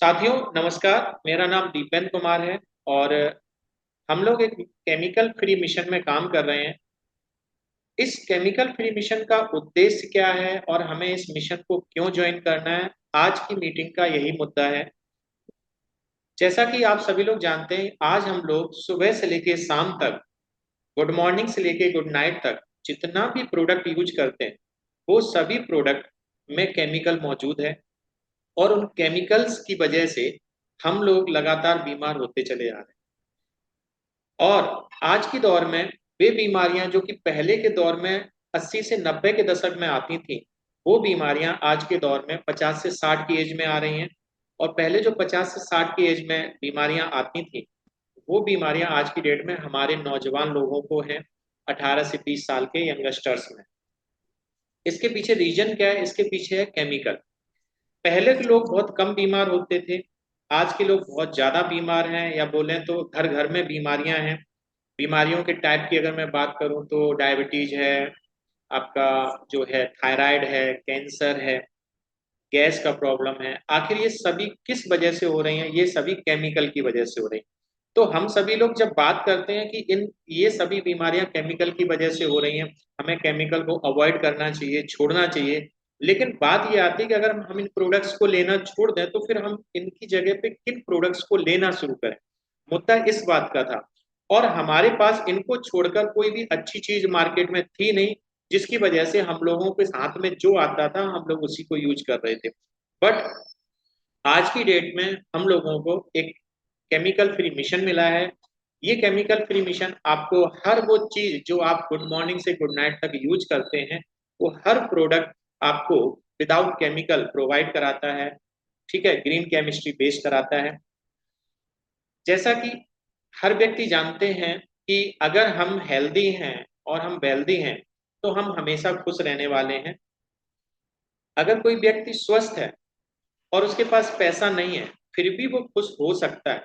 साथियों नमस्कार। मेरा नाम दीपेंद्र कुमार है और हम लोग एक केमिकल फ्री मिशन में काम कर रहे हैं। इस केमिकल फ्री मिशन का उद्देश्य क्या है और हमें इस मिशन को क्यों ज्वाइन करना है, आज की मीटिंग का यही मुद्दा है। जैसा कि आप सभी लोग जानते हैं, आज हम लोग सुबह से लेकर शाम तक, गुड मॉर्निंग से लेकर गुड नाइट तक जितना भी प्रोडक्ट यूज करते हैं वो सभी प्रोडक्ट में केमिकल मौजूद है। और उन केमिकल्स की वजह से हम लोग लगातार बीमार होते चले जा रहे हैं। और आज के दौर में वे बीमारियां जो कि पहले के दौर में 80 से 90 के दशक में आती थी, वो बीमारियां आज के दौर में 50 से 60 की एज में आ रही हैं। और पहले जो 50 से 60 की एज में बीमारियां आती थी, वो बीमारियां आज की डेट में हमारे नौजवान लोगों को हैं, 18 से 20 साल के यंगस्टर्स में। इसके पीछे रीजन क्या है? इसके पीछे है केमिकल। पहले के लोग बहुत कम बीमार होते थे, आज के लोग बहुत ज्यादा बीमार हैं, या बोलें तो घर घर में बीमारियां हैं। बीमारियों के टाइप की अगर मैं बात करूं तो डायबिटीज है, आपका जो है थायराइड है, कैंसर है, गैस का प्रॉब्लम है। आखिर ये सभी किस वजह से हो रही हैं? ये सभी केमिकल की वजह से हो रही हैं। तो हम सभी लोग जब बात करते हैं कि इन ये सभी बीमारियां केमिकल की वजह से हो रही हैं, हमें केमिकल को अवॉइड करना चाहिए, छोड़ना चाहिए। लेकिन बात ये आती है कि अगर हम इन प्रोडक्ट्स को लेना छोड़ दें तो फिर हम इनकी जगह पे किन प्रोडक्ट्स को लेना शुरू करें। मुद्दा इस बात का था। और हमारे पास इनको छोड़कर कोई भी अच्छी चीज मार्केट में थी नहीं, जिसकी वजह से हम लोगों के हाथ में जो आता था हम लोग उसी को यूज कर रहे थे। बट आज की डेट में हम लोगों को एक केमिकल फ्री मिशन मिला है। ये केमिकल फ्री मिशन आपको हर वो चीज जो आप गुड मॉर्निंग से गुड नाइट तक यूज करते हैं, वो हर प्रोडक्ट आपको विदाउट केमिकल प्रोवाइड कराता है। ठीक है, ग्रीन केमिस्ट्री बेस्ड कराता है। जैसा कि हर व्यक्ति जानते हैं कि अगर हम हेल्दी हैं और हम वेल्दी हैं तो हम हमेशा खुश रहने वाले हैं। अगर कोई व्यक्ति स्वस्थ है और उसके पास पैसा नहीं है, फिर भी वो खुश हो सकता है।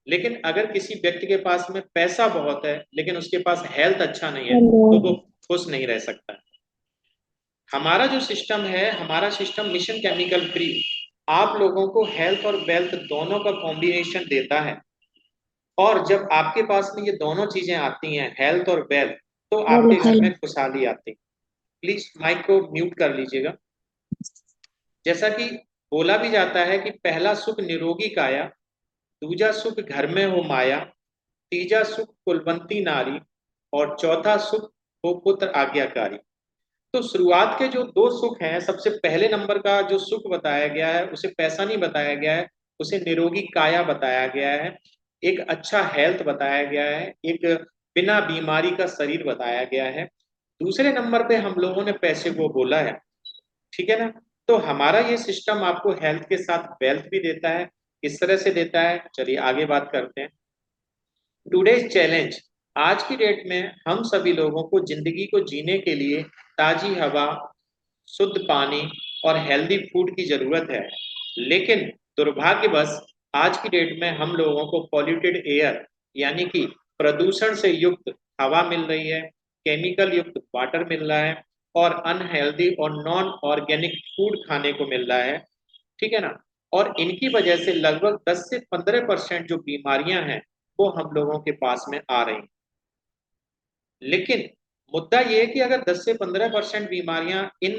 लेकिन अगर किसी व्यक्ति के पास में पैसा बहुत है लेकिन उसके पास हेल्थ अच्छा नहीं है, हेलो। तो वो खुश नहीं रह सकता। हमारा जो सिस्टम है, हमारा सिस्टम मिशन केमिकल फ्री आप लोगों को हेल्थ और वेल्थ दोनों का कॉम्बिनेशन देता है। और जब आपके पास में ये दोनों चीजें आती हैं, हेल्थ और वेल्थ, तो हेलो आपके घर हेलो। में खुशहाली आती है। प्लीज माइक को म्यूट कर लीजिएगा। जैसा कि बोला भी जाता है कि पहला सुख निरोगी काया, दूजा सुख घर में हो माया, तीजा सुख कुलवंती नारी, और चौथा सुख हो पुत्र आज्ञाकारी। तो शुरुआत के जो दो सुख हैं, सबसे पहले नंबर का जो सुख बताया गया है उसे पैसा नहीं बताया गया है, उसे निरोगी काया बताया गया है। एक अच्छा हेल्थ बताया गया है, एक बिना बीमारी का शरीर बताया गया है। दूसरे नंबर पे हम लोगों ने पैसे को बोला है। ठीक है ना? तो हमारा ये सिस्टम आपको हेल्थ के साथ वेल्थ भी देता है। किस तरह से देता है, चलिए आगे बात करते हैं। Today's challenge. आज की डेट में हम सभी लोगों को जिंदगी को जीने के लिए ताजी हवा, शुद्ध पानी और हेल्दी फूड की जरूरत है। लेकिन दुर्भाग्यवश आज की डेट में हम लोगों को पॉल्यूटेड एयर, यानी कि प्रदूषण से युक्त हवा मिल रही है, केमिकल युक्त वाटर मिल रहा है, और अनहेल्दी और नॉन ऑर्गेनिक फूड खाने को मिल रहा है। ठीक है ना? और इनकी वजह से लगभग 10 से 15% जो बीमारियां हैं वो हम लोगों के पास में आ रही हैं। लेकिन मुद्दा ये है कि अगर 10 से 15% बीमारियां इन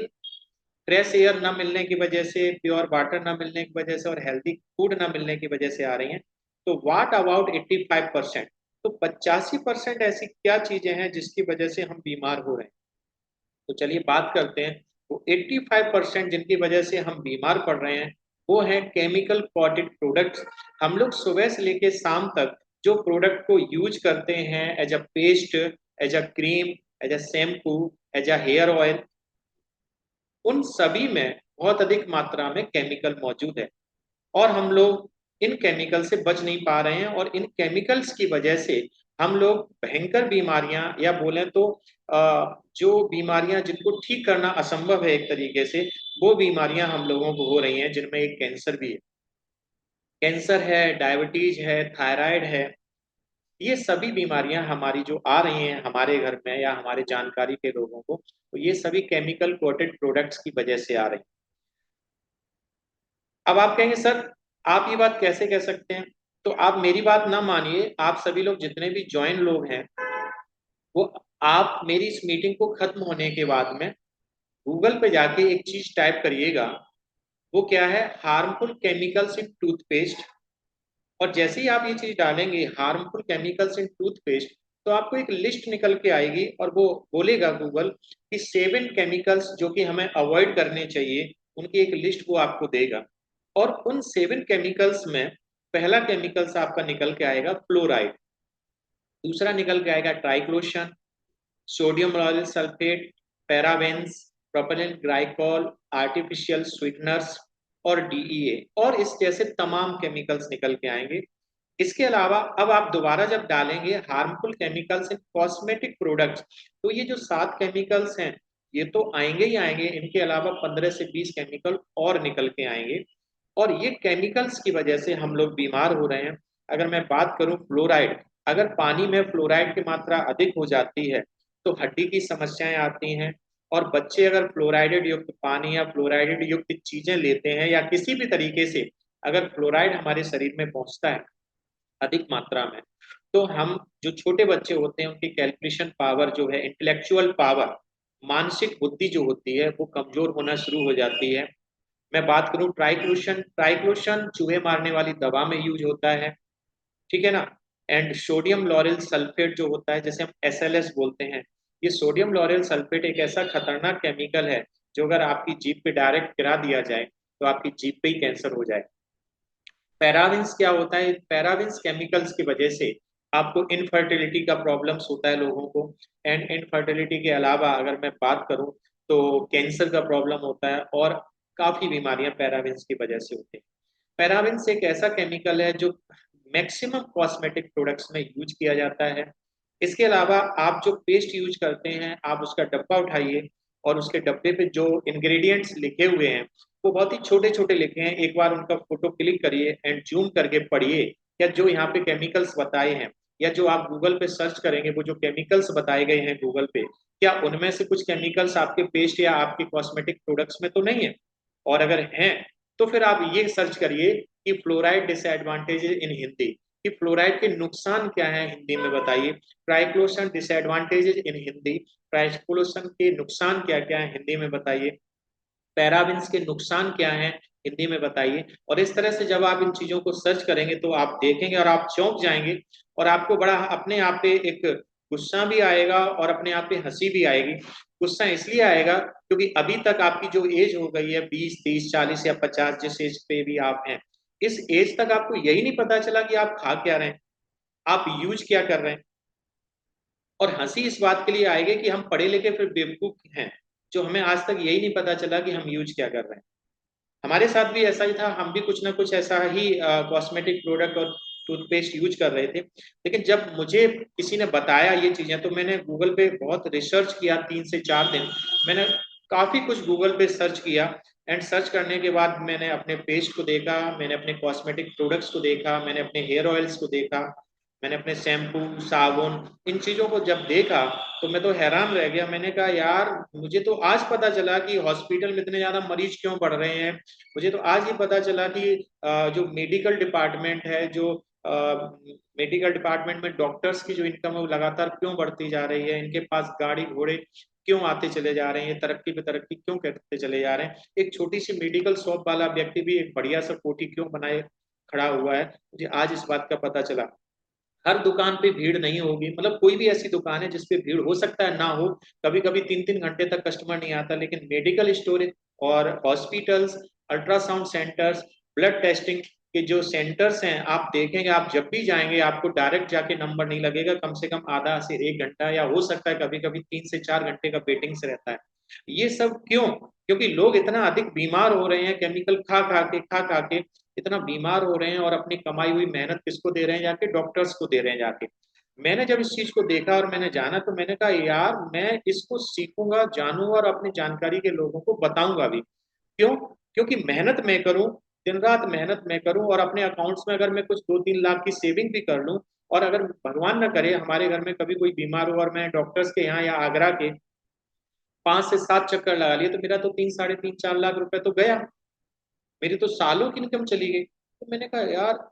फ्रेश एयर ना मिलने की वजह से, प्योर वाटर ना मिलने की वजह से और हेल्दी फूड ना मिलने की वजह से आ रही हैं, तो व्हाट अबाउट 85%? तो 85% ऐसी क्या चीजें हैं जिसकी वजह से हम बीमार हो रहे हैं? तो चलिए बात करते हैं। वो 85% जिनकी वजह से हम बीमार पड़ रहे हैं वो है केमिकल कॉटेड प्रोडक्ट्स। हम लोग सुबह से लेकर शाम तक जो प्रोडक्ट को यूज करते हैं, as a paste, as a cream, as a shampoo, as a hair oil, उन सभी में बहुत अधिक मात्रा में केमिकल मौजूद है। और हम लोग इन केमिकल से बच नहीं पा रहे हैं, और इन केमिकल्स की वजह से हम लोग भयंकर बीमारियां, या बोलें तो जो बीमारियां जिनको ठीक करना असंभव है एक तरीके से, वो बीमारियां हम लोगों को हो रही हैं, जिनमें एक कैंसर भी है। कैंसर है, डायबिटीज है, थायराइड है। ये सभी बीमारियां हमारी जो आ रही हैं हमारे घर में या हमारे जानकारी के लोगों को, तो ये सभी केमिकल कोटेड प्रोडक्ट्स की वजह से आ रही हैं। अब आप कहेंगे सर, आप ये बात कैसे कह सकते हैं? तो आप मेरी बात ना मानिए, आप सभी लोग जितने भी ज्वाइन लोग हैं, वो आप मेरी इस मीटिंग को खत्म होने के बाद में गूगल पे जाके एक चीज टाइप करिएगा। वो क्या है? हार्मफुल केमिकल्स इन टूथपेस्ट। और जैसे ही आप ये चीज डालेंगे, हार्मफुल केमिकल्स इन टूथपेस्ट, तो आपको एक लिस्ट निकल के आएगी और वो बोलेगा गूगल कि 7 केमिकल्स जो कि हमें अवॉइड करने चाहिए, उनकी एक लिस्ट वो आपको देगा। और उन 7 केमिकल्स में पहला केमिकल्स आपका निकल के आएगा फ्लोराइड, दूसरा निकल के आएगा triclosan, sodium lauryl sulphate, parabens, propylene glycol, artificial sweeteners और डीईए, और इस जैसे तमाम केमिकल्स निकल के आएंगे। इसके अलावा अब आप दोबारा जब डालेंगे harmful chemicals in cosmetic products, तो ये जो 7 केमिकल्स हैं, ये तो आएंगे ही आएंगे, इनके अलावा 15 से 20 केमिकल और निकल के आएंगे। और ये केमिकल्स की वजह से हम लोग बीमार हो रहे हैं। अगर मैं बात करूं फ्लोराइड, अगर पानी में फ्लोराइड की मात्रा अधिक हो जाती है तो हड्डी की समस्याएं आती हैं। और बच्चे अगर फ्लोराइडेड युक्त पानी या फ्लोराइडेड युक्त चीजें लेते हैं, या किसी भी तरीके से अगर फ्लोराइड हमारे शरीर में पहुंचता है अधिक मात्रा में, तो हम जो छोटे बच्चे होते हैं उनकी कैलकुलेशन पावर जो है, इंटेलेक्चुअल पावर, मानसिक बुद्धि जो होती है, वो कमजोर होना शुरू हो जाती है। मैं बात करूं ट्राइक्लोशन, ट्राइक्लोशन चूहे मारने वाली दवा में यूज होता है, ठीक है ना। एंड सोडियम लॉरेल सल्फेट जो होता है, जैसे हम एसएलएस बोलते हैं, ये सोडियम लॉरेल सल्फेट एक ऐसा खतरनाक केमिकल है जो अगर आपकी जीभ पे डायरेक्ट गिरा दिया जाए तो आपकी जीभ पे ही कैंसर हो जाए। पैराविन्स क्या होता है? पैराविन्स केमिकल्स की वजह से आपको इनफर्टिलिटी का प्रॉब्लम्स होता है लोगों को। एंड इनफर्टिलिटी के अलावा अगर मैं बात करूं तो कैंसर का प्रॉब्लम होता है, और काफी बीमारियां पैराविन्स की वजह से होती हैं। पैराविन्स एक ऐसा केमिकल है जो मैक्सिमम कॉस्मेटिक प्रोडक्ट्स में यूज किया जाता है। इसके अलावा आप जो पेस्ट यूज करते हैं, आप उसका डब्बा उठाइए और उसके डब्बे पे जो इंग्रेडिएंट्स लिखे हुए हैं वो बहुत ही छोटे छोटे लिखे हैं, एक बार उनका फोटो क्लिक करिए एंड जूम करके पढ़िए। या जो यहाँ पे केमिकल्स बताए हैं, या जो आप गूगल पे सर्च करेंगे, वो जो केमिकल्स बताए गए हैं गूगल पे, क्या उनमें से कुछ केमिकल्स आपके पेस्ट या आपके कॉस्मेटिक प्रोडक्ट्स में तो नहीं है? और अगर हैं तो फिर आप ये सर्च करिए कि फ्लोराइड डिसएडवांटेजेस इन हिंदी, कि फ्लोराइड के नुकसान क्या है हिंदी में बताइए। ट्राइक्लोशन डिसएडवांटेजेस इन हिंदी, ट्राइक्लोशन के नुकसान क्या क्या है हिंदी में बताइए। पैराबिन्स के नुकसान क्या हैं हिंदी में बताइए। और इस तरह से जब आप इन चीजों को सर्च करेंगे तो आप देखेंगे और आप चौंक जाएंगे, और आपको बड़ा अपने आप पे एक गुस्सा भी आएगा और अपने आप पे हंसी भी आएगी। गुस्सा इसलिए आएगा क्योंकि अभी तक आपकी जो एज हो गई है 20 30 40 या 50, जिस एज पे भी आप हैं, इस एज तक आपको यही नहीं पता चला कि आप खा क्या रहे हैं, आप यूज क्या कर रहे हैं। और हंसी इस बात के लिए आएगी कि हम पढ़े लिखे फिर बेवकूफ हैं, जो हमें आज तक यही नहीं पता चला कि हम यूज क्या कर रहे हैं। हमारे साथ भी ऐसा ही था, हम भी कुछ ना कुछ ऐसा ही कॉस्मेटिक प्रोडक्ट और टूथपेस्ट यूज कर रहे थे। लेकिन जब मुझे किसी ने बताया ये चीजें, तो मैंने गूगल पे बहुत रिसर्च किया, 3 से 4 दिन मैंने काफी कुछ गूगल पे सर्च किया। एंड सर्च करने के बाद मैंने अपने पेस्ट को देखा, मैंने अपने कॉस्मेटिक प्रोडक्ट्स को देखा, मैंने अपने हेयर ऑयल्स को देखा, मैंने अपने शैम्पू साबुन, इन चीजों को जब देखा तो मैं तो हैरान रह गया। मैंने कहा यार, मुझे तो आज पता चला कि हॉस्पिटल में इतने ज्यादा मरीज क्यों बढ़ रहे हैं। मुझे तो आज ही पता चला कि जो मेडिकल डिपार्टमेंट है, जो मेडिकल डिपार्टमेंट में डॉक्टर्स की जो इनकम है वो लगातार क्यों बढ़ती जा रही है, इनके पास गाड़ी घोड़े क्यों आते चले जा रहे हैं, तरक्की पे तरक्की क्यों करते चले जा रहे हैं। एक छोटी सी मेडिकल शॉप वाला व्यक्ति भी एक बढ़िया सा कोठी क्यों बनाए खड़ा हुआ है, मुझे आज इस बात का पता चला। हर दुकान पे भीड़ नहीं होगी, मतलब कोई भी ऐसी दुकान है जिसपे भीड़ हो सकता है ना हो, कभी कभी 3 3 घंटे तक कस्टमर नहीं आता, लेकिन मेडिकल स्टोरेज और hospitals, ultrasound centres, blood testing के जो सेंटर्स हैं, आप देखेंगे, आप जब भी जाएंगे आपको डायरेक्ट जाके नंबर नहीं लगेगा, कम से कम आधा से 1 घंटा, या हो सकता है कभी कभी 3 से 4 घंटे का वेटिंग से रहता है। ये सब क्यों? क्योंकि लोग इतना अधिक बीमार हो रहे हैं, केमिकल खा खा के इतना बीमार हो रहे हैं, और अपनी कमाई हुई मेहनत किसको दे रहे हैं? जाके डॉक्टर्स को दे रहे हैं जाके। मैंने जब इस चीज को देखा और मैंने जाना, तो मैंने कहा यार, मैं इसको सीखूंगा, जानूंगा, और अपनी जानकारी के लोगों को बताऊंगा भी। क्यों? क्योंकि मेहनत मैं करूं, दिन रात मेहनत मैं करूं, और अपने अकाउंट्स में अगर मैं कुछ 2 3 लाख की सेविंग भी कर लूं, और अगर भगवान न करे हमारे घर में कभी कोई बीमार हो और मैं डॉक्टर्स के यहाँ या आगरा के 5 से 7 चक्कर लगा लिए, तो मेरा तो 3 साढ़े 3 4 लाख रुपए तो गया, मेरी तो सालों की इनकम चली गई। तो मैंने कहा यार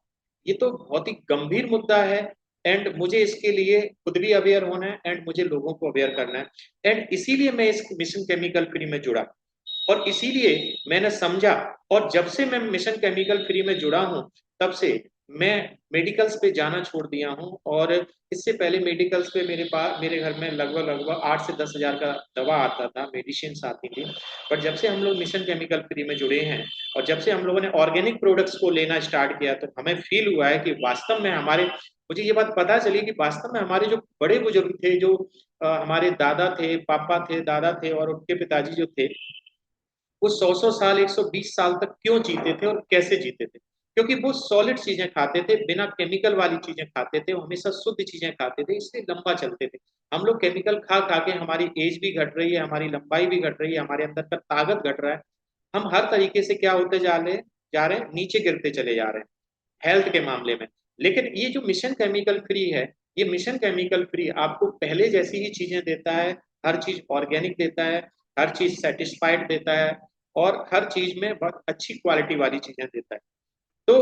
ये तो बहुत ही गंभीर मुद्दा है, एंड मुझे इसके लिए खुद भी अवेयर होना है एंड मुझे लोगों को अवेयर करना है, एंड इसीलिए मैं इस मिशन केमिकल फ्री में जुड़ा, और इसीलिए मैंने समझा। और जब से मैं मिशन केमिकल फ्री में जुड़ा हूं, तब से मैं मेडिकल्स पे जाना छोड़ दिया हूं। और इससे पहले मेडिकल्स पे मेरे पास, मेरे घर में लगभग लगभग 8 से 10 हज़ार का दवा आता था, मेडिसिन आती थी। पर जब से हम लोग मिशन केमिकल फ्री में जुड़े हैं, और जब से हम लोगों ने ऑर्गेनिक प्रोडक्ट्स को लेना स्टार्ट किया, तो हमें फील हुआ है कि वास्तव में हमारे, मुझे ये बात पता चली कि वास्तव में हमारे जो बड़े बुजुर्ग थे, जो हमारे दादा थे, पापा थे, दादा थे, और उनके पिताजी जो थे, वो 100-100 साल, 120 साल तक क्यों जीते थे और कैसे जीते थे? क्योंकि वो सॉलिड चीजें खाते थे, बिना केमिकल वाली चीजें खाते थे, वो हमेशा शुद्ध चीजें खाते थे, इसलिए लंबा चलते थे। हम लोग केमिकल खा खा के हमारी एज भी घट रही है, हमारी लंबाई भी घट रही है, हमारे अंदर का ताकत घट रहा है। हम हर तरीके से क्या होते जा रहे हैं, नीचे गिरते चले जा रहे हैं हेल्थ के मामले में। लेकिन ये जो मिशन केमिकल फ्री है, ये मिशन केमिकल फ्री आपको पहले जैसी ही चीजें देता है, हर चीज ऑर्गेनिक देता है, हर चीज सेटिस्फाइड देता है, और हर चीज में बहुत अच्छी क्वालिटी वाली चीजें देता है। तो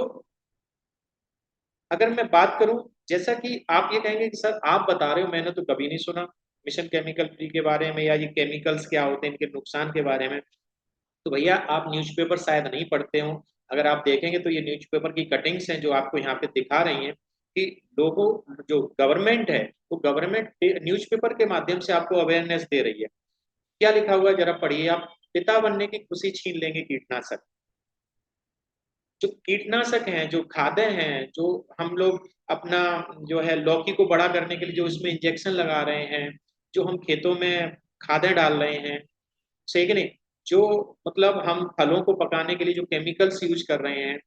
अगर मैं बात करूं, जैसा कि आप ये कहेंगे कि सर आप बता रहे हो, मैंने तो कभी नहीं सुना मिशन केमिकल फ्री के बारे में, या ये केमिकल्स क्या होते हैं, इनके नुकसान के बारे में। तो भैया आप न्यूज़पेपर शायद नहीं पढ़ते हो। अगर आप देखेंगे तो ये न्यूज़पेपर की कटिंग्स हैं जो आपको यहाँ पे दिखा रही हैं, कि लोगों, जो गवर्नमेंट है, वो गवर्नमेंट न्यूज़पेपर के माध्यम से आपको अवेयरनेस दे रही है। क्या लिखा हुआ है जरा पढ़िए आप। पिता बनने की खुशी छीन लेंगे कीटनाशक। जो कीटनाशक हैं, जो खादें हैं, जो हम लोग अपना, जो है लौकी को बड़ा करने के लिए जो इसमें इंजेक्शन लगा रहे हैं, जो हम खेतों में खादें डाल रहे हैं, सही कि नहीं, जो मतलब हम फलों को पकाने के लिए जो केमिकल्स यूज कर रहे हैं,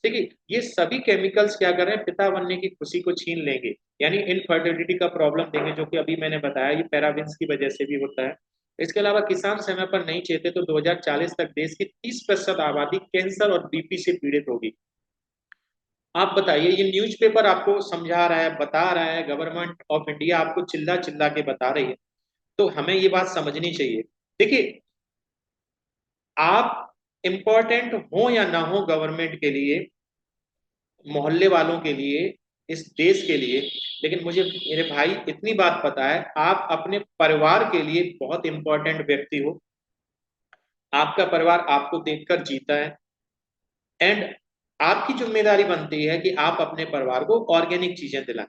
ठीक है, ये सभी केमिकल्स क्या कर रहे हैं, पिता बनने की खुशी को छीन लेंगे, यानी इनफर्टिलिटी का प्रॉब्लम देंगे, जो कि अभी मैंने बताया ये पैराबिन्स की वजह से भी होता है। इसके अलावा किसान समय पर नहीं चेते तो 2040 तक देश की 30% आबादी कैंसर और बीपी से पीड़ित होगी। आप बताइए, ये न्यूज़पेपर आपको समझा रहा है, बता रहा है, गवर्नमेंट ऑफ इंडिया आपको चिल्ला चिल्ला के बता रही है, तो हमें ये बात समझनी चाहिए। देखिए, आप इम्पोर्टेंट हो या ना हो गवर्नमेंट के लिए, मोहल्ले वालों के लिए, इस देश के लिए, लेकिन मुझे मेरे भाई इतनी बात पता है, आप अपने परिवार के लिए बहुत इंपॉर्टेंट व्यक्ति हो। आपका परिवार आपको देखकर जीता है, एंड आपकी जिम्मेदारी बनती है कि आप अपने परिवार को ऑर्गेनिक चीजें दिलाएं।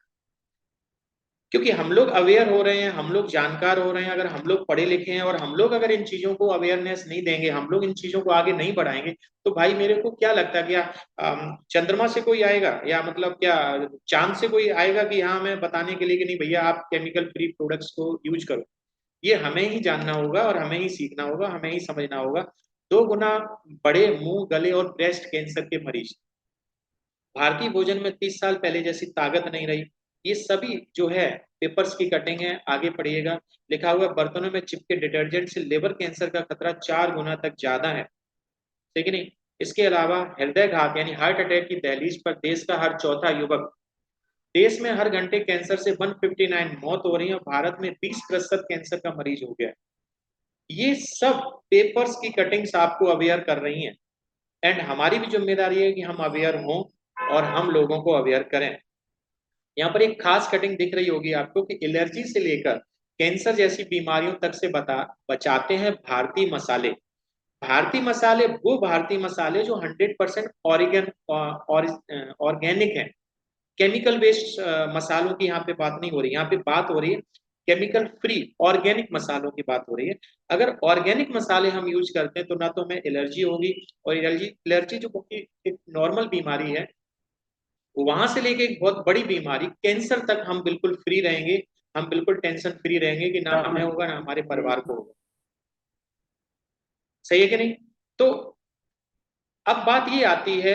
क्योंकि हम लोग अवेयर हो रहे हैं, हम लोग जानकार हो रहे हैं, अगर हम लोग पढ़े लिखे हैं और हम लोग अगर इन चीजों को अवेयरनेस नहीं देंगे, हम लोग इन चीजों को आगे नहीं बढ़ाएंगे, तो भाई मेरे को क्या लगता है, क्या चंद्रमा से कोई आएगा, या मतलब क्या चांद से कोई आएगा कि हाँ मैं बताने के लिए कि नहीं भैया आप केमिकल फ्री प्रोडक्ट्स को यूज करो? ये हमें ही जानना होगा, और हमें ही सीखना होगा, हमें ही समझना होगा। 2 गुना बड़े मुंह, गले और ब्रेस्ट कैंसर के मरीज, भारतीय भोजन में 30 साल पहले जैसी ताकत नहीं रही। ये सभी जो है पेपर्स की कटिंग है, आगे पढ़िएगा। लिखा हुआ है, बर्तनों में चिपके डिटर्जेंट से लिवर कैंसर का खतरा 4 गुना तक ज्यादा है, ठीक है नहीं। इसके अलावा हृदय घात यानी हार्ट अटैक की दहलीज पर देश का हर चौथा युवक, देश में हर घंटे कैंसर से 159 मौत हो रही है, और भारत में 20% कैंसर का मरीज हो गया है। ये सब पेपर्स की कटिंग्स आपको अवेयर कर रही हैं, एंड हमारी भी जिम्मेदारी है कि हम अवेयर हों और हम लोगों को अवेयर करें। यहाँ पर एक खास कटिंग दिख रही होगी आपको कि एलर्जी से लेकर कैंसर जैसी बीमारियों तक से बचाते हैं भारतीय मसाले। भारतीय मसाले, वो भारतीय मसाले जो 100% ऑर्गेनिक है। केमिकल बेस्ड मसालों की यहाँ पे बात नहीं हो रही, यहाँ पे बात हो रही है केमिकल फ्री ऑर्गेनिक मसालों की बात हो रही है। अगर ऑर्गेनिक मसाले हम यूज करते हैं तो ना तो हमें एलर्जी होगी, और एलर्जी एलर्जी जो कि एक नॉर्मल बीमारी है, वहां से लेके एक बहुत बड़ी बीमारी कैंसर तक हम बिल्कुल फ्री रहेंगे। हम बिल्कुल टेंशन फ्री रहेंगे कि ना हमें होगा ना हमारे परिवार को होगा। सही है कि नहीं? तो अब बात ये आती है,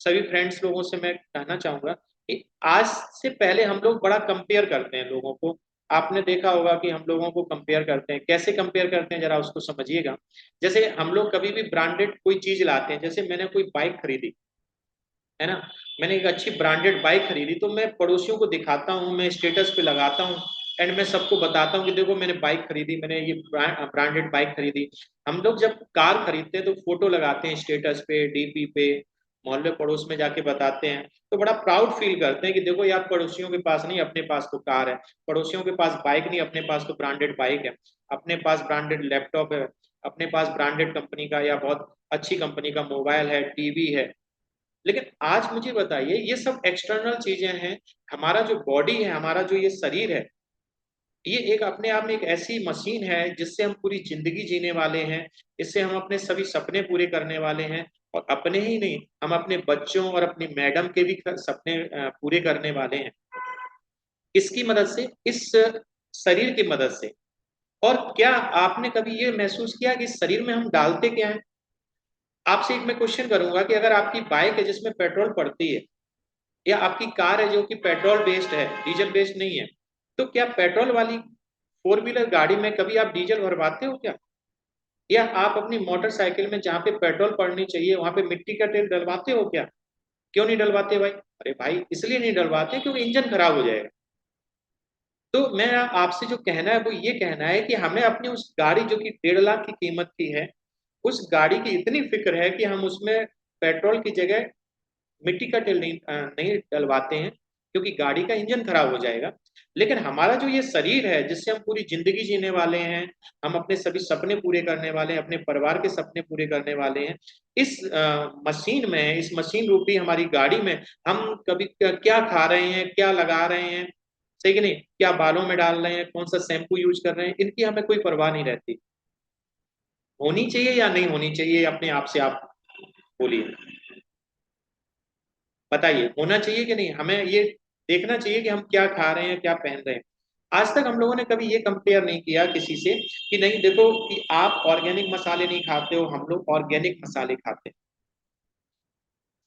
सभी फ्रेंड्स लोगों से मैं कहना चाहूंगा कि आज से पहले हम लोग बड़ा कंपेयर करते हैं लोगों को। आपने देखा होगा कि हम लोगों को कंपेयर करते हैं, कैसे कंपेयर करते हैं जरा उसको समझिएगा। जैसे हम लोग कभी भी ब्रांडेड कोई चीज लाते हैं, जैसे मैंने कोई बाइक खरीदी, है ना, मैंने एक अच्छी ब्रांडेड बाइक खरीदी, तो मैं पड़ोसियों को दिखाता हूँ, मैं स्टेटस पे लगाता हूँ, एंड मैं सबको बताता हूँ कि देखो मैंने बाइक खरीदी, मैंने ये ब्रांडेड बाइक खरीदी। हम लोग जब कार खरीदते हैं तो फोटो लगाते हैं स्टेटस पे, डीपी पे, मोहल्ले पड़ोस में जाके बताते हैं तो बड़ा प्राउड फील करते हैं कि देखो यार, पड़ोसियों के पास नहीं, अपने पास तो कार है, पड़ोसियों के पास बाइक नहीं, अपने पास तो ब्रांडेड बाइक है, अपने पास ब्रांडेड लैपटॉप है, अपने पास ब्रांडेड कंपनी का या बहुत अच्छी कंपनी का मोबाइल है, टीवी है। लेकिन आज मुझे बताइए, ये सब एक्सटर्नल चीजें हैं। हमारा जो बॉडी है, हमारा जो ये शरीर है, ये एक अपने आप में एक ऐसी मशीन है जिससे हम पूरी जिंदगी जीने वाले हैं। इससे हम अपने सभी सपने पूरे करने वाले हैं, और अपने ही नहीं, हम अपने बच्चों और अपनी मैडम के भी सपने पूरे करने वाले हैं। इसकी मदद से, इस शरीर की मदद से। और क्या आपने कभी ये महसूस किया कि इस शरीर में हम डालते क्या है? आपसे एक मैं क्वेश्चन करूंगा कि अगर आपकी बाइक है जिसमें पेट्रोल पड़ती है, या आपकी कार है जो कि पेट्रोल बेस्ड है, डीजल बेस्ड नहीं है, तो क्या पेट्रोल वाली फोर व्हीलर गाड़ी में कभी आप डीजल भरवाते हो क्या? या आप अपनी मोटरसाइकिल में जहाँ पे पेट्रोल पड़नी चाहिए वहां पे मिट्टी का तेल डलवाते हो क्या? क्यों नहीं डलवाते भाई? अरे भाई, इसलिए नहीं डलवाते क्योंकि इंजन खराब हो जाएगा। तो मैं आपसे जो कहना है वो ये कहना है कि हमें अपनी उस गाड़ी जो कि 1.5 लाख की कीमत की है, उस गाड़ी की इतनी फिक्र है कि हम उसमें पेट्रोल की जगह मिट्टी का तेल नहीं डलवाते हैं, क्योंकि गाड़ी का इंजन खराब हो जाएगा। लेकिन हमारा जो ये शरीर है जिससे हम पूरी जिंदगी जीने वाले हैं, हम अपने सभी सपने पूरे करने वाले हैं, अपने परिवार के सपने पूरे करने वाले हैं, इस मशीन में, इस मशीन रूपी हमारी गाड़ी में हम कभी क्या खा रहे हैं, क्या लगा रहे हैं, सही कि नहीं, क्या बालों में डाल रहे हैं, कौन सा शैम्पू यूज कर रहे हैं, इनकी हमें कोई परवाह नहीं रहती। होनी चाहिए या नहीं होनी चाहिए, अपने आप से आप बोलिए, बताइए, होना चाहिए कि नहीं? हमें ये देखना चाहिए कि हम क्या खा रहे हैं, क्या पहन रहे हैं। आज तक हम लोगों ने कभी ये कंपेयर नहीं किया किसी से कि नहीं देखो कि आप ऑर्गेनिक मसाले नहीं खाते हो, हम लोग ऑर्गेनिक मसाले खाते हैं।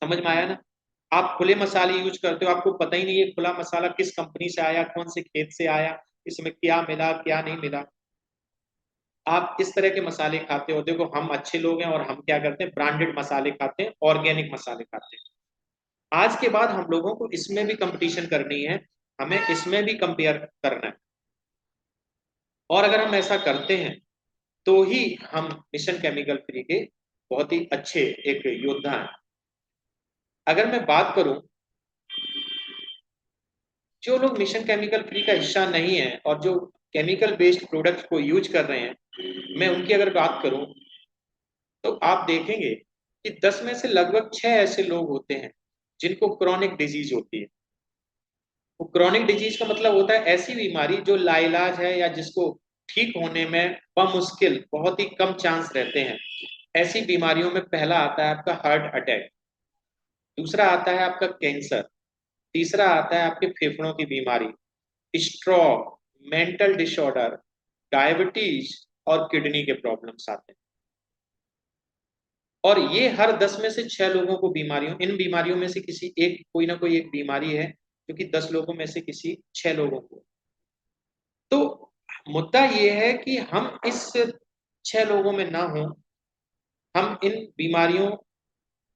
समझ में आया ना? आप खुले मसाले यूज करते हो, आपको पता ही नहीं है खुला मसाला किस कंपनी से आया, कौन से खेत से आया, इसमें क्या मिला क्या नहीं मिला। आप इस तरह के मसाले खाते हो। देखो, हम अच्छे लोग हैं और हम क्या करते हैं, ब्रांडेड मसाले खाते हैं, ऑर्गेनिक मसाले खाते हैं। आज के बाद हम लोगों को इसमें भी कंपटीशन करनी है, हमें इसमें भी कंपेयर करना है। और अगर हम ऐसा करते हैं तो ही हम मिशन केमिकल फ्री के बहुत ही अच्छे एक योद्धा हैं। अगर मैं बात करूं, जो लोग मिशन केमिकल फ्री का हिस्सा नहीं है और जो केमिकल बेस्ड प्रोडक्ट को यूज कर रहे हैं, मैं उनकी अगर बात करूं तो आप देखेंगे कि 10 में से लगभग 6 ऐसे लोग होते हैं जिनको क्रॉनिक डिजीज होती है। तो क्रॉनिक डिजीज का मतलब होता है ऐसी बीमारी जो लाइलाज है, या जिसको ठीक होने में बमुश्किल बहुत ही कम चांस रहते हैं। ऐसी बीमारियों में पहला आता है आपका हार्ट अटैक, दूसरा आता है आपका कैंसर, तीसरा आता है आपके फेफड़ों की बीमारी, स्ट्रोक, मेंटल डिसऑर्डर, डायबिटीज और किडनी के प्रॉब्लम्स आते हैं। और ये हर 10 में से 6 लोगों को बीमारियों इन बीमारियों में से किसी एक, कोई ना कोई एक बीमारी है जो कि 10 लोगों में से किसी 6 लोगों को। तो मुद्दा ये है कि हम इस 6 लोगों में ना हो, हम इन बीमारियों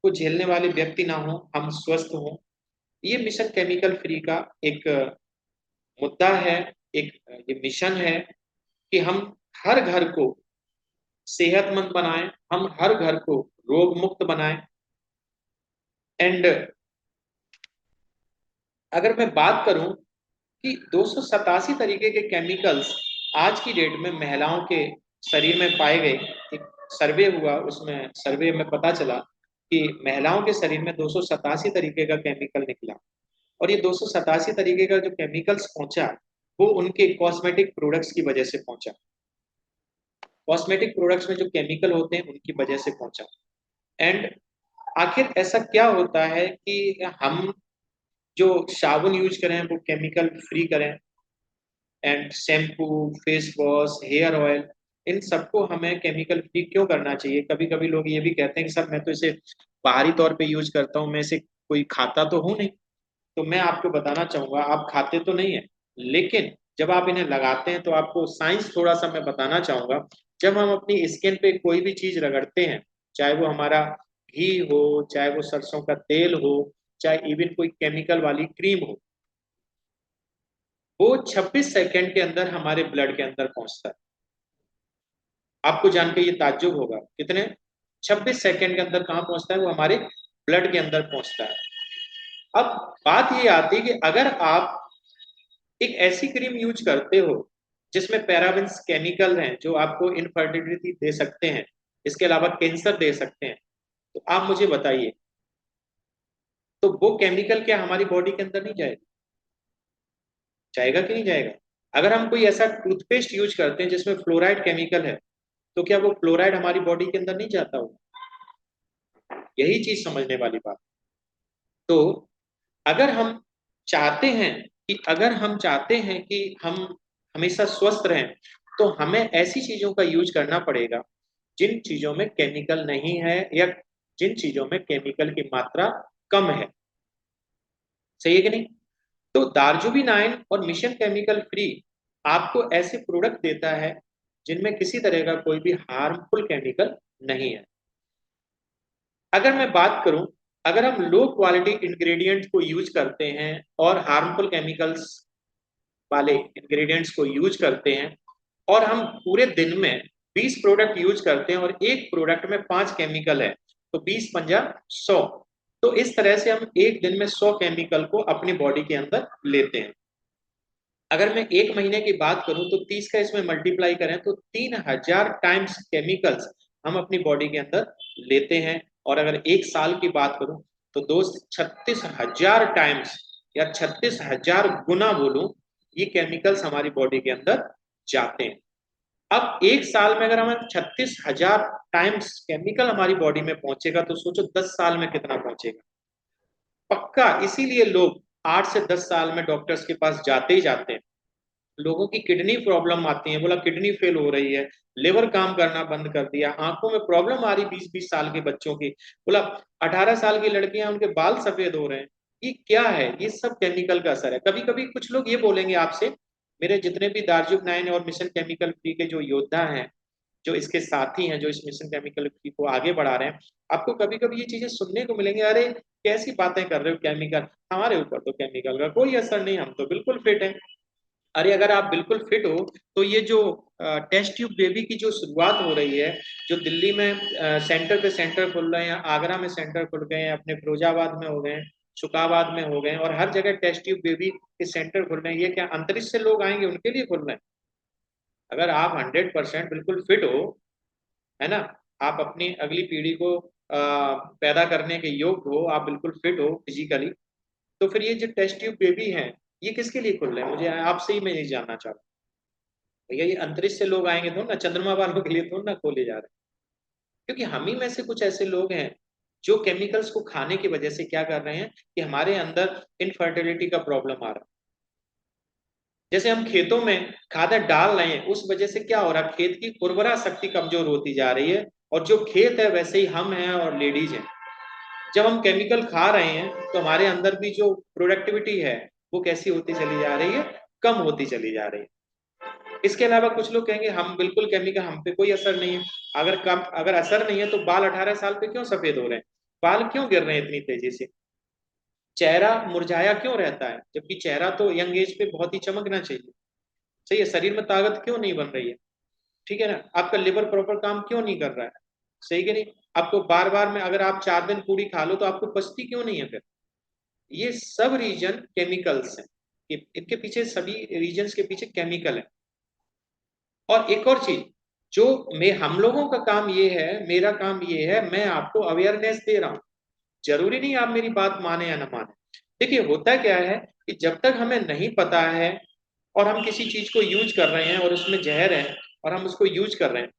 को झेलने वाले व्यक्ति ना हो, हम स्वस्थ हों। ये मिशन केमिकल फ्री का एक मुद्दा है, एक ये मिशन है कि हम हर घर को सेहतमंद बनाएं, हम हर घर को रोग मुक्त बनाएं। एंड अगर मैं बात करूं कि 287 तरीके के केमिकल्स आज की डेट में महिलाओं के शरीर में पाए गए। एक सर्वे हुआ, उसमें सर्वे में पता चला कि महिलाओं के शरीर में 287 तरीके का केमिकल निकला। और ये 287 तरीके का जो केमिकल्स पहुंचा, वो उनके कॉस्मेटिक प्रोडक्ट्स की वजह से पहुंचा। कॉस्मेटिक प्रोडक्ट्स में जो केमिकल होते हैं उनकी वजह से पहुंचा। एंड आखिर ऐसा क्या होता है कि हम जो साबुन यूज करें वो केमिकल फ्री करें, and shampoo, face wash, hair oil, इन सबको हमें केमिकल फ्री क्यों करना चाहिए? कभी कभी लोग ये भी कहते हैं कि सर मैं तो इसे बाहरी तौर पे यूज करता हूँ, मैं इसे कोई खाता तो हूँ नहीं। तो मैं आपको बताना चाहूंगा, आप खाते तो नहीं है, लेकिन जब आप इन्हें लगाते हैं तो आपको साइंस थोड़ा सा मैं बताना चाहूंगा। जब हम अपनी स्किन पे कोई भी चीज रगड़ते हैं, चाहे वो हमारा घी हो, चाहे वो सरसों का तेल हो, चाहे इवन कोई केमिकल वाली क्रीम हो, वो 26 सेकंड के अंदर हमारे ब्लड के अंदर पहुंचता है। आपको जान के ये ताज्जुब होगा, कितने? 26 सेकंड के अंदर कहाँ पहुंचता है वो हमारे ब्लड के अंदर पहुंचता है। अब बात ये आती है कि अगर आप एक ऐसी क्रीम यूज करते हो जिसमें पैराबेन्स केमिकल हैं जो आपको इनफर्टिलिटी दे सकते हैं, इसके अलावा कैंसर दे सकते हैं, तो आप मुझे बताइए, तो वो केमिकल क्या हमारी बॉडी के अंदर नहीं जाएगा? जाएगा कि नहीं जाएगा? अगर हम कोई ऐसा टूथपेस्ट यूज करते हैं जिसमें फ्लोराइड केमिकल है, तो क्या वो फ्लोराइड हमारी बॉडी के अंदर नहीं जाता होगा? यही चीज समझने वाली बात। तो अगर हम चाहते हैं कि हम हमेशा स्वस्थ रहें, तो हमें ऐसी चीजों का यूज करना पड़ेगा जिन चीजों में केमिकल नहीं है, या जिन चीजों में केमिकल की मात्रा कम है। सही है कि नहीं? तो दार्जुबिनाइन और मिशन केमिकल फ्री आपको ऐसे प्रोडक्ट देता है जिनमें किसी तरह का कोई भी हार्मफुल केमिकल नहीं है। अगर मैं बात करूं, अगर हम लो क्वालिटी इंग्रेडिएंट को यूज करते हैं और हार्मफुल केमिकल्स वाले इंग्रेडिएंट्स को यूज करते हैं, और हम पूरे दिन में 20 प्रोडक्ट यूज करते हैं और एक प्रोडक्ट में 5 केमिकल है, तो 20 पंजा 100। तो इस तरह से हम एक दिन में 100 केमिकल को अपनी बॉडी के अंदर लेते हैं। अगर मैं एक महीने की बात करूं तो 30 का इसमें मल्टीप्लाई करें तो 3000 टाइम्स केमिकल्स हम अपनी बॉडी के अंदर लेते हैं। और अगर एक साल की बात करूं तो दोस्त 36,000 टाइम्स, या 36,000 गुना बोलूं, ये केमिकल्स हमारी बॉडी के अंदर जाते हैं। अब एक साल में अगर हमें 36,000 टाइम्स केमिकल हमारी बॉडी में पहुंचेगा, तो सोचो 10 साल में कितना पहुंचेगा। पक्का इसीलिए लोग 8 से 10 साल में डॉक्टर्स के पास जाते ही जाते हैं। लोगों की किडनी प्रॉब्लम आती है, बोला किडनी फेल हो रही है, लिवर काम करना बंद कर दिया, आंखों में प्रॉब्लम आ रही 20-20 साल के बच्चों की, बोला 18 साल की लड़कियां उनके बाल सफेद हो रहे हैं। ये क्या है? ये सब केमिकल का असर है। कभी कभी कुछ लोग ये बोलेंगे आपसे, मेरे जितने भी दार्जुक 9 और मिशन केमिकल फ्री के जो योद्धा हैं, जो इसके साथी हैं, जो इस मिशन केमिकल फ्री को आगे बढ़ा रहे हैं, आपको कभी कभी ये चीजें सुनने को मिलेंगे, अरे कैसी बातें कर रहे हो, केमिकल हमारे ऊपर तो केमिकल का कोई असर नहीं, हम तो बिल्कुल फिट हैं। अरे अगर आप बिल्कुल फिट हो, तो ये जो टेस्ट ट्यूब बेबी की जो शुरुआत हो रही है, जो दिल्ली में सेंटर पे सेंटर खुल रहे हैं, आगरा में सेंटर खुल गए हैं, अपने फिरोजाबाद में हो गए हैं, शुकाबाद में हो गए हैं, और हर जगह टेस्ट ट्यूब बेबी के सेंटर खुल रहे हैं, ये क्या अंतरिक्ष से लोग आएंगे उनके लिए खुल रहे हैं? अगर आप 100% बिल्कुल फिट हो, है ना, आप अपनी अगली पीढ़ी को पैदा करने के योग्य हो, आप बिल्कुल फिट हो फिजिकली, तो फिर ये जो टेस्ट ट्यूब बेबी हैं, ये किसके लिए खुल रहे हैं? मुझे आपसे ही मैं ये जानना चाहता हूँ। भैया ये अंतरिक्ष से लोग आएंगे तो ना, चंद्रमा वालों के लिए तो ना खोले जा रहे हैं। क्योंकि हम ही में से कुछ ऐसे लोग हैं जो केमिकल्स को खाने की वजह से क्या कर रहे हैं कि हमारे अंदर इनफर्टिलिटी का प्रॉब्लम आ रहा है। जैसे हम खेतों में खाद डाल रहे हैं, उस वजह से क्या हो रहा है, खेत की उर्वरा शक्ति कमजोर होती जा रही है, और जो खेत है वैसे ही हम हैं और लेडीज हैं। जब हम केमिकल खा रहे हैं तो हमारे अंदर भी जो प्रोडक्टिविटी है वो कैसी होती चली जा रही है, कम होती चली जा रही है। इसके अलावा कुछ लोग कहेंगे हम बिल्कुल केमिकल, हम पे कोई असर नहीं है। अगर असर नहीं है तो बाल 18 साल पे क्यों सफेद हो रहे हैं? बाल क्यों गिर रहे हैं इतनी तेजी से? चेहरा मुरझाया क्यों रहता है, जबकि चेहरा तो यंग एज पे बहुत ही चमकना चाहिए। सही है, शरीर में ताकत क्यों नहीं बन रही है? ठीक है ना, आपका लिवर प्रॉपर काम क्यों नहीं कर रहा है? सही कि नहीं? आपको बार बार में अगर आप 4 दिन पूरी खा लो तो आपको पचती क्यों नहीं है फिर? ये सब रीजन केमिकल्स हैं, इनके पीछे, सभी रीजन्स के पीछे केमिकल है। और एक और चीज, जो मैं हम लोगों का काम ये है, मेरा काम ये है, मैं आपको अवेयरनेस दे रहा हूँ। जरूरी नहीं आप मेरी बात माने या ना माने। देखिए होता क्या है कि जब तक हमें नहीं पता है और हम किसी चीज को यूज कर रहे हैं और उसमें जहर है और हम उसको यूज कर रहे हैं,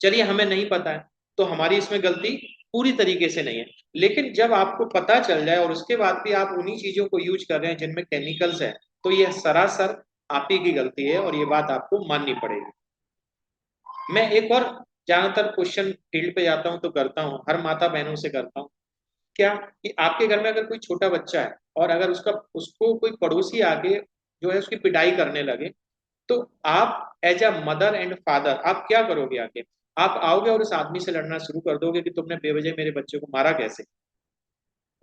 चलिए हमें नहीं पता है तो हमारी इसमें गलती पूरी तरीके से नहीं है। लेकिन जब आपको पता चल जाए और उसके बाद भी आप उन्हीं चीजों को यूज कर रहे हैं जिनमें केमिकल्स है, तो यह सरासर आप ही की गलती है और ये बात आपको माननी पड़ेगी। मैं एक और ज्यादातर क्वेश्चन फील्ड पे जाता हूँ तो करता हूँ, हर माता बहनों से करता हूँ, क्या कि आपके घर में अगर कोई छोटा बच्चा है और अगर उसको कोई पड़ोसी आके जो है उसकी पिटाई करने लगे, तो आप as a mother and father आप क्या करोगे? आके आप आओगे और उस आदमी से लड़ना शुरू कर दोगे कि तुमने बेवजह मेरे बच्चे को मारा कैसे?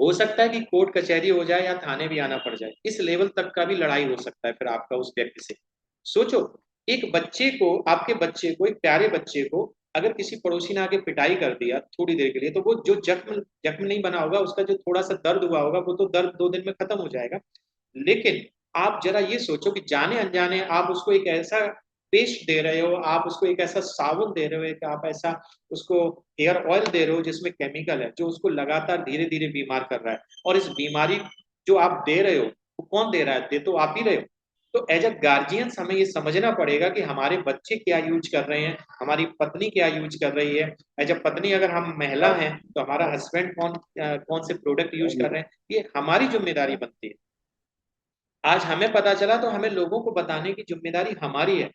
हो सकता है कि कोर्ट कचहरी हो जाए या थाने भी आना पड़ जाए, इस लेवल तक का भी लड़ाई हो सकता है फिर आपका उस व्यक्ति से। सोचो, एक बच्चे को, आपके बच्चे को, एक प्यारे बच्चे को अगर किसी पड़ोसी ने आके पिटाई कर दिया थोड़ी देर के लिए, तो वो जो जख्म जख्म नहीं बना होगा, उसका जो थोड़ा सा दर्द हुआ होगा, वो तो दर्द 2 दिन में खत्म हो जाएगा। लेकिन आप जरा ये सोचो कि जाने अनजाने आप उसको एक ऐसा पेस्ट दे रहे हो, आप उसको एक ऐसा साबुन दे रहे हो, कि आप ऐसा उसको हेयर ऑयल दे रहे हो जिसमें केमिकल है, जो उसको लगातार धीरे धीरे बीमार कर रहा है। और इस बीमारी जो आप दे रहे हो, वो कौन दे रहा है? दे तो आप ही रहे हो। तो एज अ गार्जियंस हमें ये समझना पड़ेगा कि हमारे बच्चे क्या यूज कर रहे हैं, हमारी पत्नी क्या यूज कर रही है। एज अ पत्नी अगर हम महिला हैं, तो हमारा हस्बैंड कौन से प्रोडक्ट यूज कर रहे हैं, ये हमारी जिम्मेदारी बनती है। आज हमें पता चला तो हमें लोगों को बताने की जिम्मेदारी हमारी है।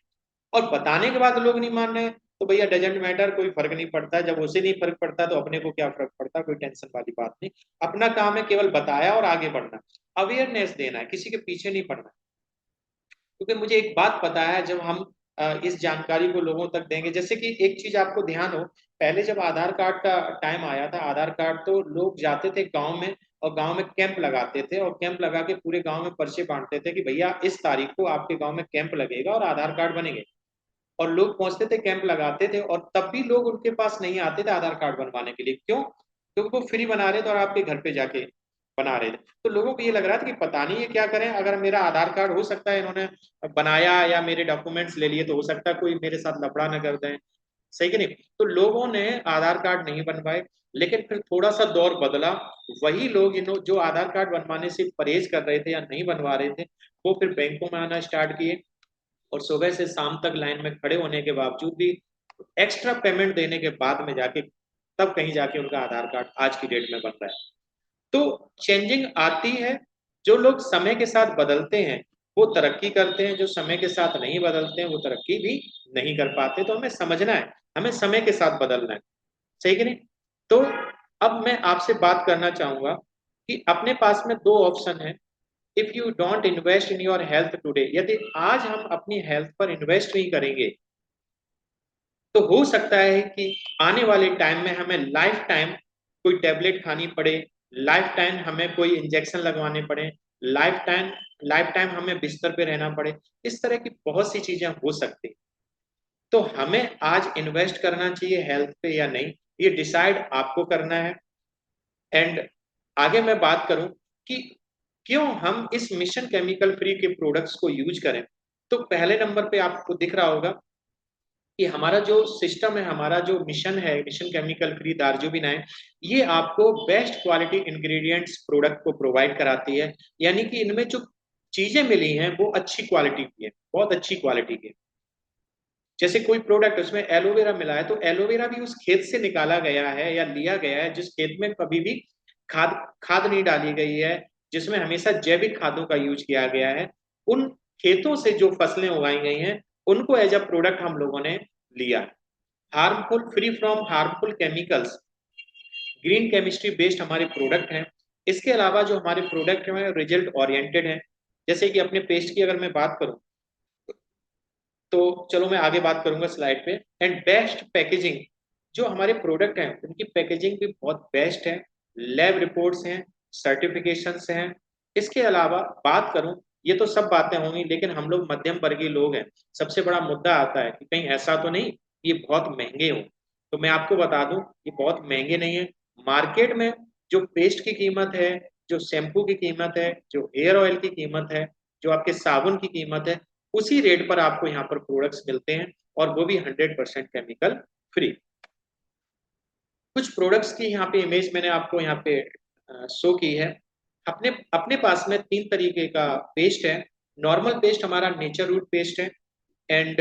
और बताने के बाद लोग नहीं मान रहे हैं, तो भैया डजेंट मैटर, कोई फर्क नहीं पड़ता है। जब उसे नहीं फर्क पड़ता तो अपने को क्या फर्क पड़ता है? कोई टेंशन वाली बात नहीं। अपना काम है केवल बताया और आगे बढ़ना, अवेयरनेस देना है, किसी के पीछे नहीं पड़ना। क्योंकि मुझे एक बात पता है, जब हम इस जानकारी को लोगों तक देंगे, जैसे कि एक चीज आपको ध्यान हो, पहले जब आधार कार्ड का टाइम आया था, आधार कार्ड तो लोग जाते थे गांव में, और गांव में कैंप लगाते थे, और कैंप लगा के पूरे गांव में पर्चे बांटते थे कि भैया इस तारीख को आपके गांव में कैंप लगेगा और आधार कार्ड बनेंगे। और लोग पहुंचते थे, कैंप लगाते थे, और तब भी लोग उनके पास नहीं आते थे आधार कार्ड बनवाने के लिए। क्यों? क्योंकि वो फ्री बना रहे थे और आपके घर पे जाके बना रहे थे। तो लोगों को ये लग रहा था कि पता नहीं ये क्या करें, अगर मेरा आधार कार्ड हो सकता है इन्होंने बनाया या मेरे डॉक्यूमेंट्स ले लिए, तो हो सकता है कोई मेरे साथ लफड़ा न कर दें। सही कि नहीं? तो लोगों ने आधार कार्ड नहीं बनवाए। लेकिन फिर थोड़ा सा दौर बदला, वही लोग इन जो आधार कार्ड बनवाने से परहेज कर रहे थे या नहीं बनवा रहे थे, वो फिर बैंकों में आना स्टार्ट किए, और सुबह से शाम तक लाइन में खड़े होने के बावजूद भी एक्स्ट्रा पेमेंट देने के बाद में जाके तब कहीं जाके उनका आधार कार्ड आज की डेट में बन रहा है। तो चेंजिंग आती है। जो लोग समय के साथ बदलते हैं वो तरक्की करते हैं, जो समय के साथ नहीं बदलते हैं वो तरक्की भी नहीं कर पाते। तो हमें समझना है, हमें समय के साथ बदलना है। सही कि नहीं? तो अब मैं आपसे बात करना चाहूंगा कि अपने पास में दो ऑप्शन है। If you don't invest in your health today, यदि आज हम अपनी हेल्थ पर इन्वेस्ट नहीं करेंगे, तो हो सकता है कि आने वाले टाइम में हमें लाइफ टाइम कोई टेबलेट खानी पड़े, लाइफ टाइम हमें कोई इंजेक्शन लगवाने पड़े, लाइफ टाइम हमें बिस्तर पे रहना पड़े। इस तरह की बहुत सी चीजें हो सकती। तो हमें आज इन्वेस्ट करना चाहिए हेल्थ पे या नहीं, ये डिसाइड आपको करना है। एंड आगे मैं बात करूं कि क्यों हम इस मिशन केमिकल फ्री के प्रोडक्ट्स को यूज करें। तो पहले नंबर पे आपको दिख रहा होगा कि हमारा जो सिस्टम है, हमारा जो मिशन है, मिशन केमिकल फ्री दार्जुबिन है, ये आपको बेस्ट क्वालिटी इंग्रेडिएंट्स प्रोडक्ट को प्रोवाइड कराती है। यानी कि इनमें जो चीजें मिली हैं वो अच्छी क्वालिटी की है, बहुत अच्छी क्वालिटी की है। जैसे कोई प्रोडक्ट उसमें एलोवेरा मिला है, तो एलोवेरा भी उस खेत से निकाला गया है या लिया गया है जिस खेत में कभी भी खाद खाद नहीं डाली गई है, जिसमें हमेशा जैविक खादों का यूज किया गया है। उन खेतों से जो फसलें उगाई गई हैं, उनको एज अ प्रोडक्ट हम लोगों ने लिया। Harmful, free from harmful chemicals, green chemistry based हमारे प्रोडक्ट हैं। इसके अलावा जो हमारे प्रोडक्ट हैं रिजल्ट ओरिएंटेड हैं। जैसे कि अपने पेस्ट की अगर मैं बात करूं, तो चलो मैं आगे बात करूंगा स्लाइड पे। एंड बेस्ट पैकेजिंग, जो हमारे प्रोडक्ट हैं उनकी पैकेजिंग भी बहुत बेस्ट है। लैब रिपोर्ट्स हैं, सर्टिफिकेशंस हैं। इसके अलावा बात करूं, ये तो सब बातें होंगी, लेकिन हम लोग मध्यम वर्गीय लोग हैं। सबसे बड़ा मुद्दा आता है कि कहीं ऐसा तो नहीं ये बहुत महंगे हो। तो मैं आपको बता दूं, ये बहुत महंगे नहीं है। मार्केट में जो पेस्ट की कीमत है, जो शैम्पू की कीमत है, जो हेयर ऑयल की कीमत है, जो आपके साबुन की कीमत है, उसी रेट पर आपको यहाँ पर प्रोडक्ट्स मिलते हैं, और वो भी 100% केमिकल फ्री। कुछ प्रोडक्ट्स की यहाँ पे इमेज मैंने आपको यहाँ पे शो की है। अपने अपने पास में 3 तरीके का पेस्ट है। नॉर्मल पेस्ट हमारा नेचर रूट पेस्ट है। एंड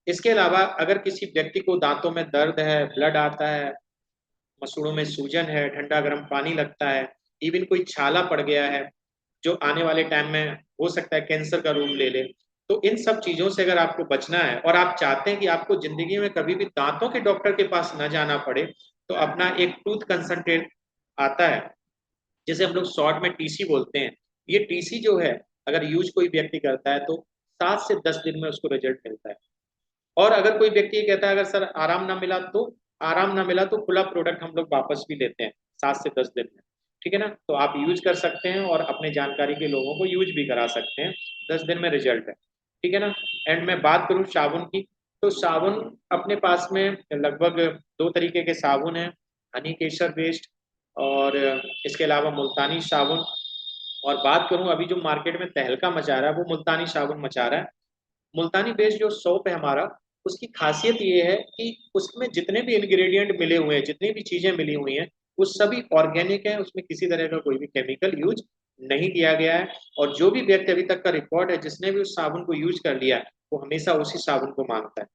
इसके अलावा अगर किसी व्यक्ति को दांतों में दर्द है, ब्लड आता है, मसूड़ों में सूजन है, ठंडा गर्म पानी लगता है, इवन कोई छाला पड़ गया है, जो आने वाले टाइम में हो सकता है कैंसर का रूप ले ले, तो इन सब चीजों से अगर आपको बचना है और आप चाहते हैं कि आपको जिंदगी में कभी भी दांतों के डॉक्टर के पास न जाना पड़े, तो अपना एक टूथ कंसल्टेंट आता है, जिसे हम लोग शॉर्ट में टीसी बोलते हैं। ये टीसी जो है, अगर यूज कोई व्यक्ति करता है तो 7 से 10 दिन में उसको रिजल्ट मिलता है। और अगर कोई व्यक्ति ये कहता है अगर सर आराम ना मिला तो खुला प्रोडक्ट हम लोग वापस भी लेते हैं 7 से 10 दिन में। ठीक है ना? तो आप यूज कर सकते हैं और अपने जानकारी के लोगों को यूज भी करा सकते हैं। 10 दिन में रिजल्ट है। ठीक है ना? एंड मैं बात करूं साबुन की, तो साबुन अपने पास में लगभग दो तरीके के साबुन हैं, हनी केसर बेस्ड और इसके अलावा मुल्तानी साबुन। और बात करूं अभी जो मार्केट में तहलका मचा रहा है वो मुल्तानी साबुन मचा रहा है। मुल्तानी बेस्ड जो सोप है हमारा, उसकी खासियत ये है कि उसमें जितने भी इंग्रेडिएंट मिले हुए हैं, जितनी भी चीजें मिली हुई हैं, वो सभी ऑर्गेनिक है, उसमें किसी तरह का कोई भी केमिकल यूज नहीं किया गया है। और जो भी व्यक्ति अभी तक का रिकॉर्ड है जिसने भी उस साबुन को यूज कर लिया है, वो हमेशा उसी साबुन को मांगता है।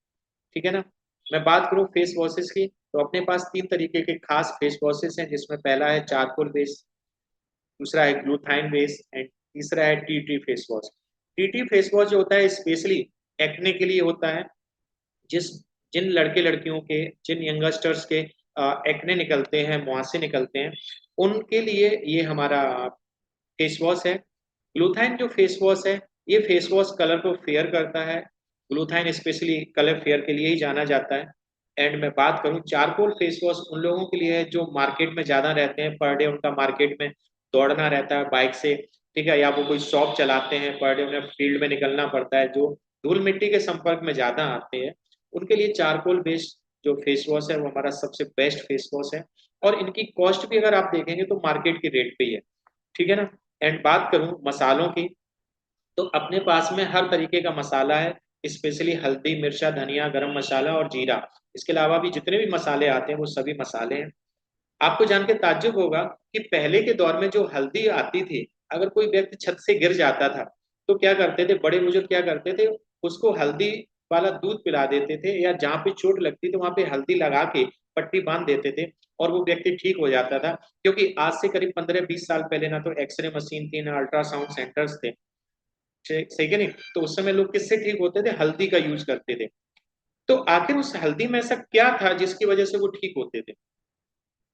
ठीक है ना। मैं बात करूं फेस वॉशेस की, तो अपने पास तीन तरीके के खास फेस वॉशेस हैं, जिसमें पहला है चारकोल बेस, दूसरा है ग्लूथाइन बेस एंड तीसरा है T T face wash. T T face wash जो होता है स्पेशली एक्ने के लिए होता है। जिस जिन लड़के लड़कियों के, जिन यंगस्टर्स के एक्ने निकलते हैं, मुहासे निकलते हैं, उनके लिए ये हमारा फेस वॉश है। ग्लूथाइन जो फेस वॉश है, ये फेस वॉश कलर को फेयर करता है। ग्लूथाइन स्पेशली कलर फेयर के लिए ही जाना जाता है। एंड मैं बात करूं चारकोल फेस वॉश उन लोगों के लिए है जो मार्केट में ज्यादा रहते हैं, पर डे उनका मार्केट में दौड़ना रहता है बाइक से, ठीक है, या वो कोई शॉप चलाते हैं, पर डे उन्हें फील्ड में निकलना पड़ता है, जो धूल मिट्टी के संपर्क में ज्यादा आते हैं, उनके लिए चारकोल बेस्ड जो फेस वॉश है वो हमारा सबसे बेस्ट फेस वॉश है। और इनकी कॉस्ट भी अगर आप देखेंगे तो मार्केट की रेट पे ही है। ठीक है ना। एंड बात करूं मसालों की, तो अपने पास में हर तरीके का मसाला है, स्पेशली हल्दी, मिर्चा, धनिया, गरम मसाला और जीरा। इसके अलावा भी जितने भी मसाले आते हैं वो सभी मसाले हैं। आपको जान के ताज्जुब होगा कि पहले के दौर में जो हल्दी आती थी, अगर कोई व्यक्ति छत से गिर जाता था तो क्या करते थे बड़े बुजुर्ग, क्या करते थे, उसको हल्दी वाला दूध पिला देते थे, या जहाँ पे चोट लगती थी वहां पे हल्दी लगा के पट्टी बांध देते थे और वो व्यक्ति ठीक हो जाता था। क्योंकि आज से करीब 15-20 साल पहले ना तो एक्सरे मशीन थी, ना अल्ट्रासाउंड सेंटर्स थे, सही कि नहीं। तो उस समय लोग किससे ठीक होते थे, हल्दी का यूज करते थे। तो आखिर उस हल्दी में ऐसा क्या था जिसकी वजह से वो ठीक होते थे।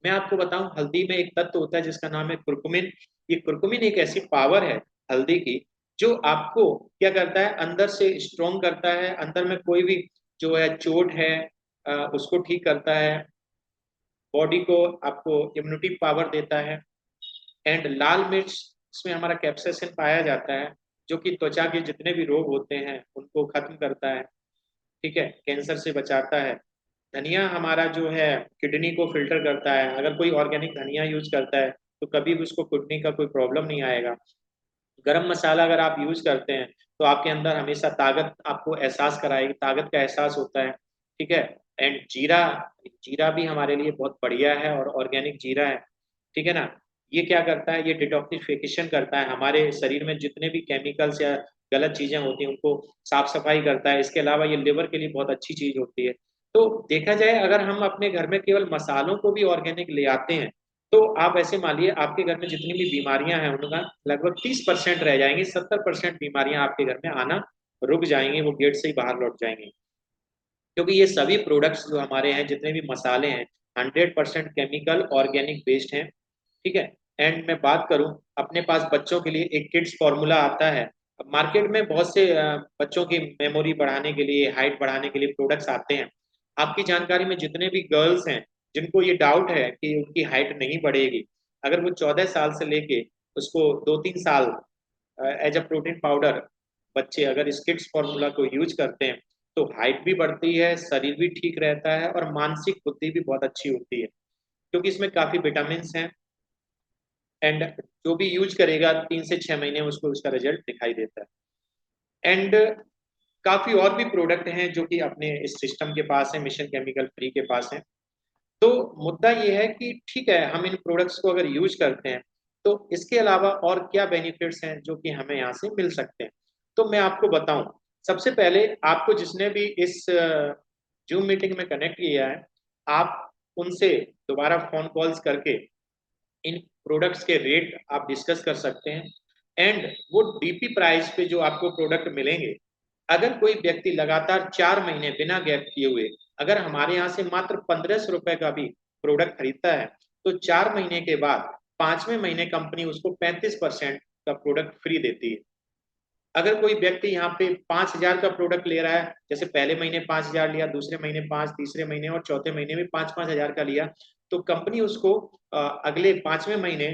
मैं आपको बताऊं, हल्दी में एक तत्व होता है जिसका नाम है कुर्कुमिन। ये कुर्कुमिन एक ऐसी पावर है हल्दी की, जो आपको क्या करता है, अंदर से स्ट्रोंग करता है, अंदर में कोई भी जो है चोट है उसको ठीक करता है, बॉडी को आपको इम्यूनिटी पावर देता है। एंड लाल मिर्च, इसमें हमारा कैप्साइसिन पाया जाता है, जो कि त्वचा के जितने भी रोग होते हैं उनको खत्म करता है, ठीक है, कैंसर से बचाता है। धनिया हमारा जो है किडनी को फिल्टर करता है, अगर कोई ऑर्गेनिक धनिया यूज करता है तो कभी भी उसको किडनी का कोई प्रॉब्लम नहीं आएगा। गरम मसाला अगर आप यूज करते हैं तो आपके अंदर हमेशा ताकत आपको एहसास कराएगी, ताकत का एहसास होता है। ठीक है। एंड जीरा, जीरा भी हमारे लिए बहुत बढ़िया है और ऑर्गेनिक जीरा है। ठीक है ना। ये क्या करता है, ये डिटॉक्सिफिकेशन करता है, हमारे शरीर में जितने भी केमिकल्स या गलत चीजें होती हैं उनको साफ सफाई करता है। इसके अलावा ये लिवर के लिए बहुत अच्छी चीज होती है। तो देखा जाए अगर हम अपने घर में केवल मसालों को भी ऑर्गेनिक ले आते हैं, तो आप ऐसे मानिए आपके घर में जितनी भी बीमारियां हैं उनका लगभग 30% रह जाएंगी, 70% बीमारियां आपके घर में आना रुक जाएंगी, वो गेट से ही बाहर लौट जाएंगी। क्योंकि ये सभी प्रोडक्ट्स जो हमारे हैं, जितने भी मसाले हैं, 100% केमिकल ऑर्गेनिक बेस्ड हैं। ठीक है। एंड मैं बात करूं, अपने पास बच्चों के लिए एक किड्स फॉर्मूला आता है। अब मार्केट में बहुत से बच्चों की मेमोरी बढ़ाने के लिए, हाइट बढ़ाने के लिए प्रोडक्ट्स आते हैं। आपकी जानकारी में जितने भी गर्ल्स हैं जिनको ये डाउट है कि उनकी हाइट नहीं बढ़ेगी, अगर वो 14 साल से लेके उसको 2-3 साल एज अ प्रोटीन पाउडर बच्चे अगर इस किड्स फॉर्मूला को यूज करते हैं, तो हाइट भी बढ़ती है, शरीर भी ठीक रहता है और मानसिक बुद्धि भी बहुत अच्छी होती है, क्योंकि इसमें काफी विटामिन हैं। एंड जो भी यूज करेगा 3 से 6 महीने में उसको उसका रिजल्ट दिखाई देता है। एंड काफी और भी प्रोडक्ट हैं जो कि अपने इस सिस्टम के पास है, मिशन केमिकल फ्री के पास है। तो मुद्दा ये है कि ठीक है, हम इन प्रोडक्ट्स को अगर यूज करते हैं तो इसके अलावा और क्या बेनिफिट्स हैं जो कि हमें यहाँ से मिल सकते हैं। तो मैं आपको बताऊं, सबसे पहले आपको जिसने भी इस जूम मीटिंग में कनेक्ट किया है, आप उनसे दोबारा फोन कॉल्स करके इन प्रोडक्ट्स के रेट आप डिस्कस कर सकते हैं। एंड वो डीपी प्राइस पे जो आपको प्रोडक्ट मिलेंगे, अगर कोई व्यक्ति लगातार 4 महीने बिना गैप किए हुए अगर हमारे यहाँ से मात्र 1500 रुपए का भी प्रोडक्ट खरीदता है, तो 4 महीने के बाद 5वें महीने कंपनी उसको 35% का प्रोडक्ट फ्री देती है। अगर कोई व्यक्ति यहाँ पे 5,000 का प्रोडक्ट ले रहा है, जैसे पहले महीने 5,000 लिया, दूसरे महीने 5, तीसरे महीने और चौथे महीने में 5-5 हजार का लिया, तो कंपनी उसको अगले 5वें महीने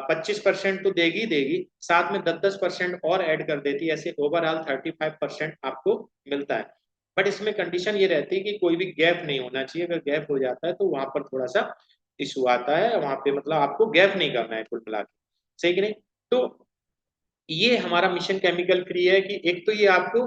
25% तो देगी देगी, साथ में 10-10% और ऐड कर देती है, ऐसे ओवरऑल 35% आपको मिलता है। बट इसमें कंडीशन ये रहती है कि कोई भी गैप नहीं होना चाहिए। अगर गैप हो जाता है तो वहां पर थोड़ा सा इशू आता है, वहां पे मतलब आपको गैप नहीं करना है कुल मिला के, सही कि नहीं। तो ये हमारा मिशन केमिकल फ्री है कि एक तो ये आपको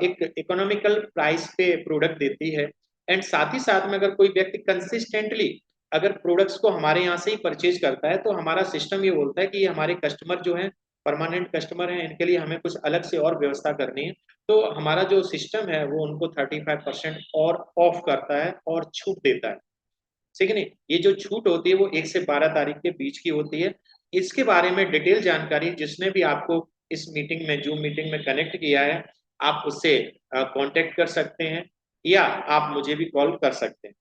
एक इकोनॉमिकल प्राइस पे प्रोडक्ट देती है, एंड साथ ही साथ में अगर कोई व्यक्ति कंसिस्टेंटली अगर प्रोडक्ट्स को हमारे यहाँ से ही परचेज करता है तो हमारा सिस्टम ये बोलता है कि ये हमारे कस्टमर जो हैं, परमानेंट कस्टमर हैं, इनके लिए हमें कुछ अलग से और व्यवस्था करनी है। तो हमारा जो सिस्टम है वो उनको 35% और ऑफ करता है और छूट देता है, ठीक है नहीं। ये जो छूट होती है वो 1 से 12 तारीख के बीच की होती है। इसके बारे में डिटेल जानकारी जिसने भी आपको इस मीटिंग में, जूम मीटिंग में कनेक्ट किया है, आप उससे कांटेक्ट कर सकते हैं या आप मुझे भी कॉल कर सकते हैं।